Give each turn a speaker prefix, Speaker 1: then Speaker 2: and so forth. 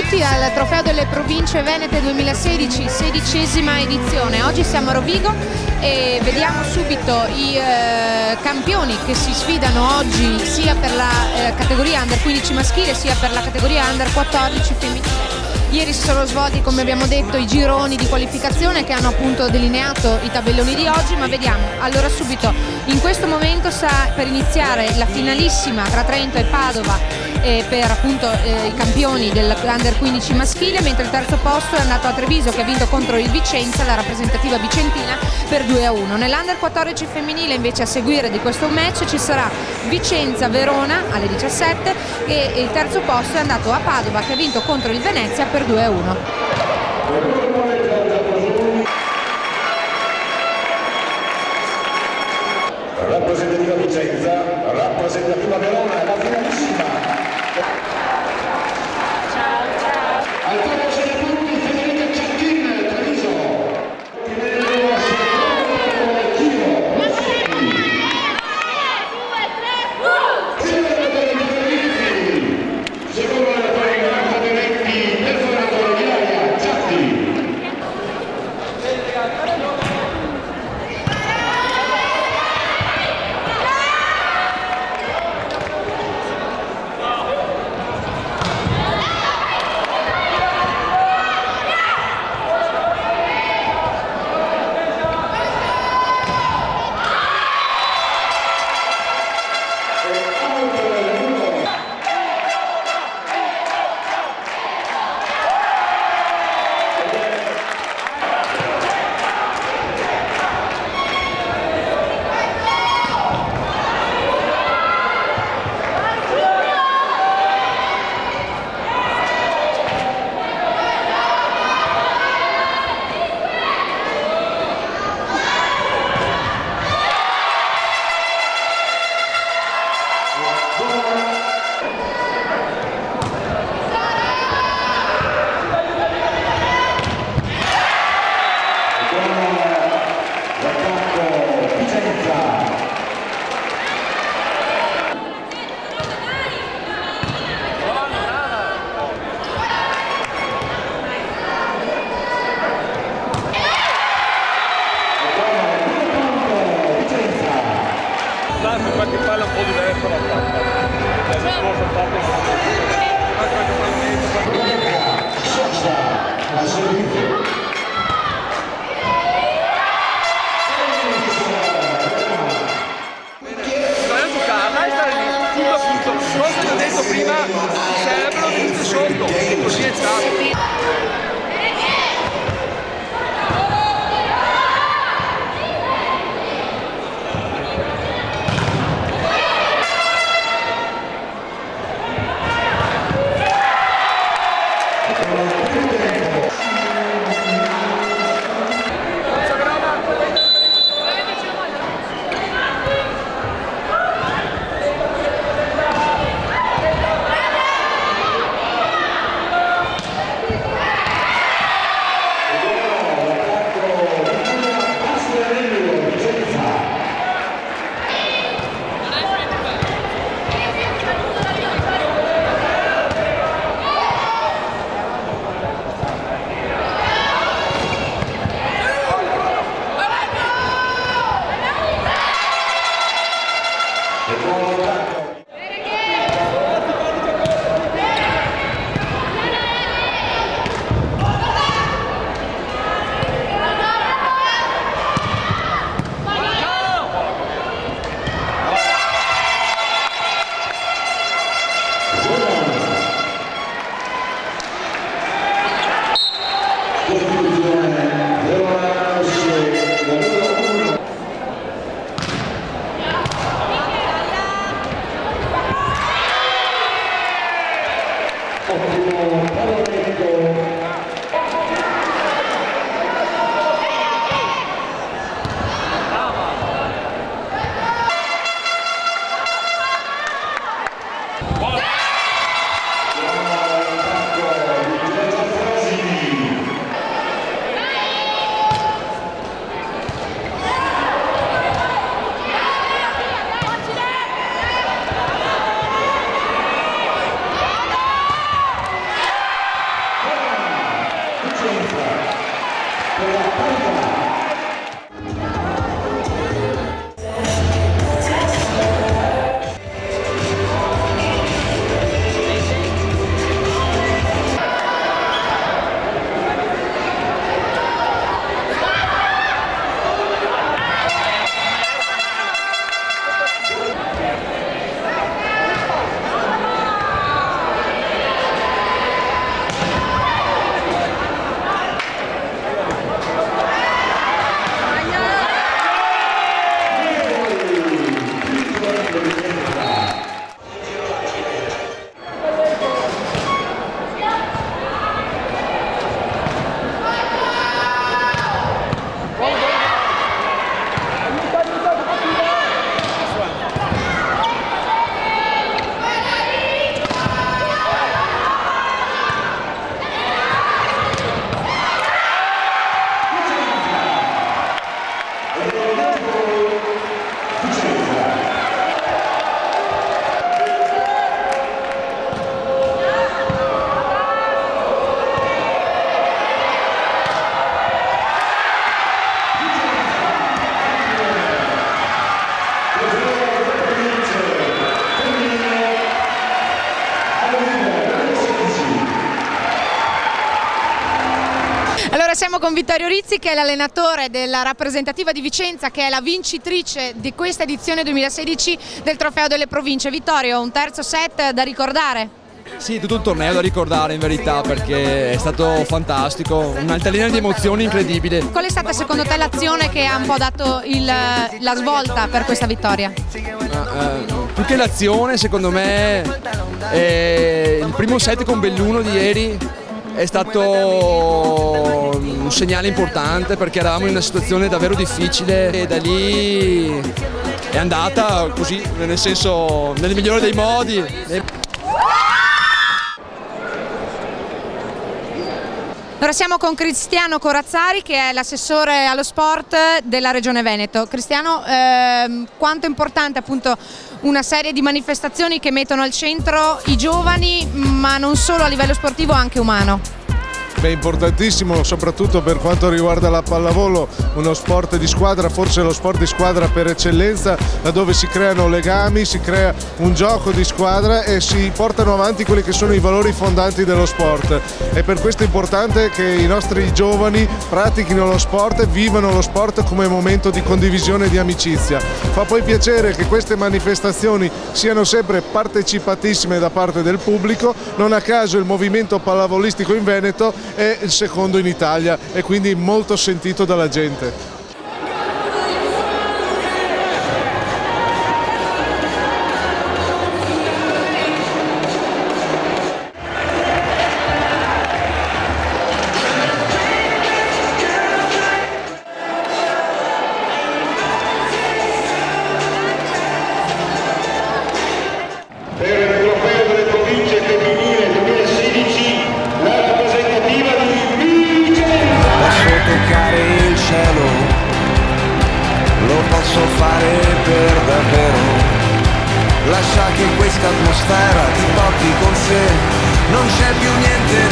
Speaker 1: tutti al Trofeo delle Province Venete 2016, 16ª edizione. Oggi siamo a Rovigo e vediamo subito i campioni che si sfidano oggi sia per la categoria Under 15 maschile sia per la categoria Under 14 femminile. Ieri si sono svolti, come abbiamo detto, i gironi di qualificazione che hanno appunto delineato i tabelloni di oggi, ma vediamo. Allora subito, in questo momento sta per iniziare la finalissima tra Trento e Padova per appunto i campioni dell'Under 15 maschile, mentre il terzo posto è andato a Treviso che ha vinto contro il Vicenza, la rappresentativa vicentina, per 2-1. Nell'Under 14 femminile invece a seguire di questo match ci sarà Vicenza-Verona alle 17 e il terzo posto è andato a Padova che ha vinto contro il Venezia per 2-1.
Speaker 2: Rappresentativa Vicenza, rappresentativa Verona, la finalissima. Al top sei punti Federica Ciacchin, Treviso. Secondo la Torre Benetti, perforatore di aria, Ciatti.
Speaker 3: Qualche palla un po' diversa l'ha fatta. L'anno scorso ha fatto bisogna giocarla e stare lì, punto a punto. Cosa ti ho detto prima, il cerebro venite sotto, e così è stato.
Speaker 1: siamo con Vittorio Rizzi, che è l'allenatore della rappresentativa di Vicenza, che è la vincitrice di questa edizione 2016 del Trofeo delle Province. Vittorio, un terzo set da ricordare?
Speaker 4: Sì, tutto un torneo da ricordare in verità, perché è stato fantastico, un'altalena di emozioni incredibile.
Speaker 1: Qual è stata secondo te l'azione che ha un po' dato la svolta per questa vittoria?
Speaker 4: Più che l'azione, secondo me, il primo set con Belluno di ieri è stato un segnale importante, perché eravamo in una situazione davvero difficile e da lì è andata così, nel senso, nel migliore dei modi.
Speaker 1: Ora siamo con Cristiano Corazzari, che è l'assessore allo sport della Regione Veneto. Cristiano, quanto è importante appunto una serie di manifestazioni che mettono al centro i giovani, ma non solo a livello sportivo, anche umano?
Speaker 5: Beh, importantissimo soprattutto per quanto riguarda la pallavolo, uno sport di squadra, forse lo sport di squadra per eccellenza, laddove si creano legami, si crea un gioco di squadra e si portano avanti quelli che sono i valori fondanti dello sport. E per questo è importante che i nostri giovani pratichino lo sport e vivano lo sport come momento di condivisione e di amicizia. Fa poi piacere che queste manifestazioni siano sempre partecipatissime da parte del pubblico, non a caso il movimento pallavolistico in Veneto è il secondo in Italia e quindi molto sentito dalla gente.
Speaker 2: Per il Trofeo delle Province femminile 2016 la rappresentativa di Vicenza.
Speaker 6: Posso toccare il cielo, lo posso fare per davvero. Lascia che questa atmosfera ti porti con sé, non c'è più niente